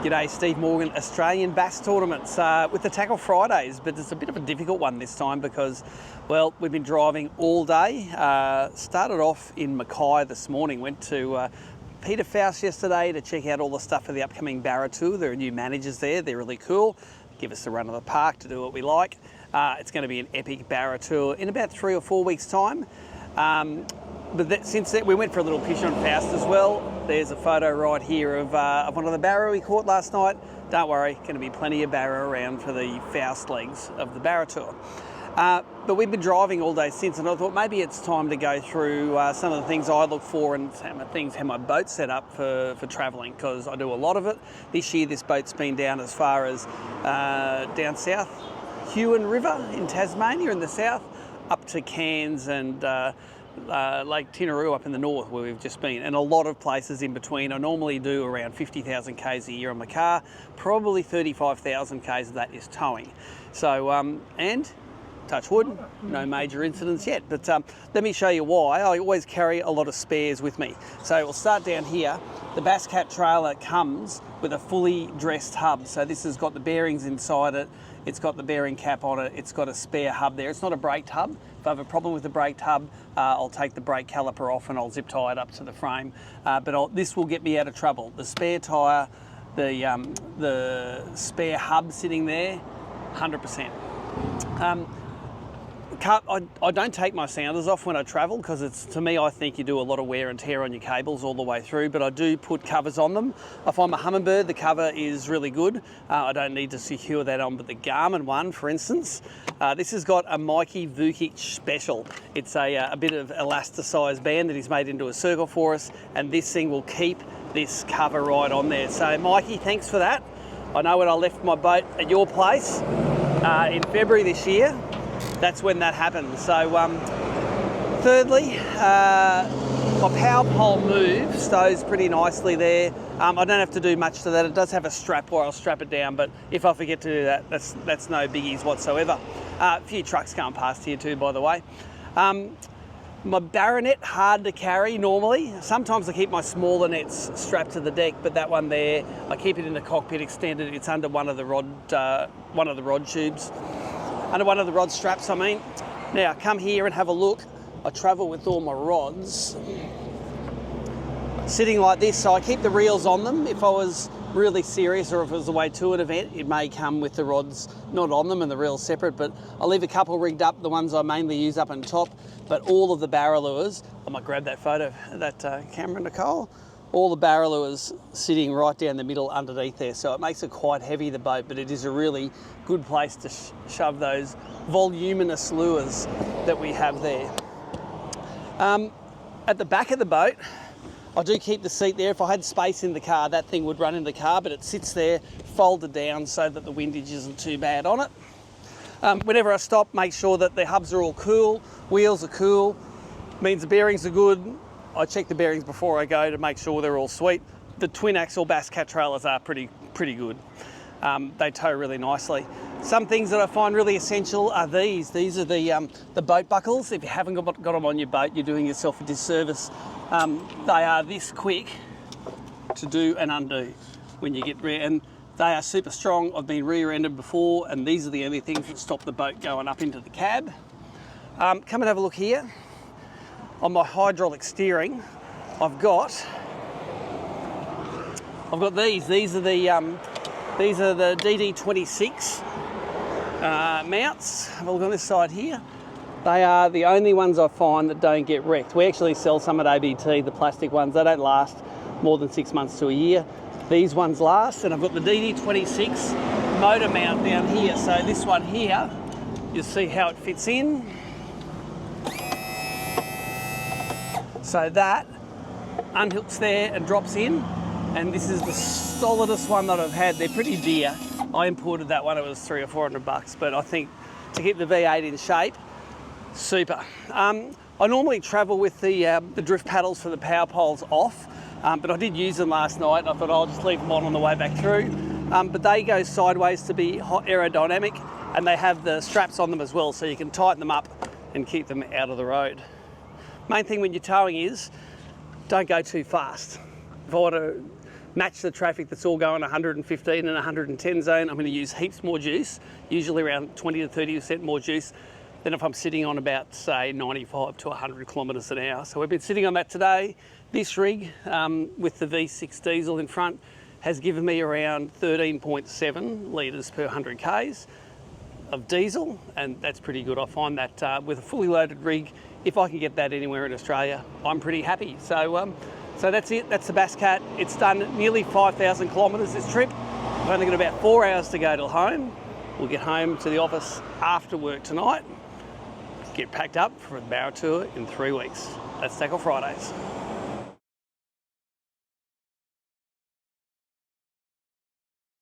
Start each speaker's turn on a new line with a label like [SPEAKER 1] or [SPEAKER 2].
[SPEAKER 1] G'day, Steve Morgan, Australian Bass Tournaments with the Tackle Fridays, but it's a bit of a difficult one this time because, well, we've been driving all day. Started off in Mackay this morning, went to Peter Faust yesterday to check out all the stuff for the upcoming Barra Tour. There are new managers there, they're really cool. Give us a run of the park to do what we like. It's going to be an epic Barra Tour in about 3 or 4 weeks' time. Since then, we went for a little fish on Faust as well. There's a photo right here of one of the barra we caught last night. Don't worry, going to be plenty of barra around for the Faust legs of the Barra Tour. But we've been driving all day since, and I thought maybe it's time to go through some of the things I look for and how my boat's set up for travelling, because I do a lot of it. This year, this boat's been down as far as down south, Huon River in Tasmania in the south, up to Cairns and Lake Tinaroo up in the north where we've just been, and a lot of places in between. I normally do around 50,000 k's a year on my car, probably 35,000 k's of that is towing. So, and touch wood, no major incidents yet, but let me show you why. I always carry a lot of spares with me. So we'll start down here. The Bass Cat trailer comes with a fully dressed hub. So this has got the bearings inside it, it's got the bearing cap on it, it's got a spare hub there. It's not a braked hub. If I have a problem with the braked hub, I'll take the brake caliper off and I'll zip tie it up to the frame. But this will get me out of trouble. The spare tyre, the spare hub sitting there, 100%. I don't take my sounders off when I travel because it's, to me, I think you do a lot of wear and tear on your cables all the way through, but I do put covers on them. If I'm a Humminbird, the cover is really good. I don't need to secure that on, but the Garmin one, for instance, this has got a Mikey Vukic special. It's a bit of elasticized band that he's made into a circle for us, and this thing will keep this cover right on there. So Mikey, thanks for that. I know when I left my boat at your place in February this year, that's when that happened. So thirdly, my power pole move stows pretty nicely there. I don't have to do much to that. It does have a strap where I'll strap it down, but if I forget to do that, that's no biggies whatsoever. A few trucks going past here too, by the way. My barra net, hard to carry normally. Sometimes I keep my smaller nets strapped to the deck, but that one there, I keep it in the cockpit extended. It's under one of the rod tubes. Under one of the rod straps, I mean. Now, come here and have a look. I travel with all my rods sitting like this, so I keep the reels on them. If I was really serious or if it was away to an event, it may come with the rods not on them and the reels separate, but I leave a couple rigged up, the ones I mainly use up on top, but all of the barra lures, I might grab that photo, that camera, Nicole, all the barra lures sitting right down the middle underneath there, so it makes it quite heavy, the boat, but it is a really good place to shove those voluminous lures that we have there. At the back of the boat, I do keep the seat there. If I had space in the car, that thing would run in the car, but it sits there folded down so that the windage isn't too bad on it. Whenever I stop, make sure that the hubs are all cool, wheels are cool, means the bearings are good. I check the bearings before I go to make sure they're all sweet. The twin axle Bass Cat trailers are pretty good. They tow really nicely. Some things that I find really essential are these. These are the boat buckles. If you haven't got them on your boat, you're doing yourself a disservice. They are this quick to do and undo when you get rear, and they are super strong. I've been rear-ended before, and these are the only things that stop the boat going up into the cab. Come and have a look here. On my hydraulic steering, I've got these. These are the DD26 mounts. Have a look on this side here. They are the only ones I find that don't get wrecked. We actually sell some at ABT, the plastic ones. They don't last more than 6 months to a year. These ones last, and I've got the DD26 motor mount down here. So this one here, you'll see how it fits in. So that unhooks there and drops in, and this is the solidest one that I've had. They're pretty dear. I imported that one, it was $300 or $400, but I think to keep the V8 in shape, super. I normally travel with the drift paddles for the power poles off, but I did use them last night, and I thought I'll just leave them on the way back through. But they go sideways to be aerodynamic, and they have the straps on them as well, so you can tighten them up and keep them out of the road. Main thing when you're towing is don't go too fast. If I want to match the traffic that's all going 115 and 110 zone, I'm going to use heaps more juice, usually around 20 to 30% more juice than if I'm sitting on about, say, 95 to 100 kilometres an hour. So we've been sitting on that today. This rig with the V6 diesel in front has given me around 13.7 litres per 100 Ks of diesel, and that's pretty good. I find that with a fully loaded rig, if I can get that anywhere in Australia, I'm pretty happy. So that's it, that's the Bass Cat. It's done nearly 5,000 kilometres this trip. I've only got about 4 hours to go till home. We'll get home to the office after work tonight, get packed up for a Barra tour in 3 weeks. That's Tackle Fridays.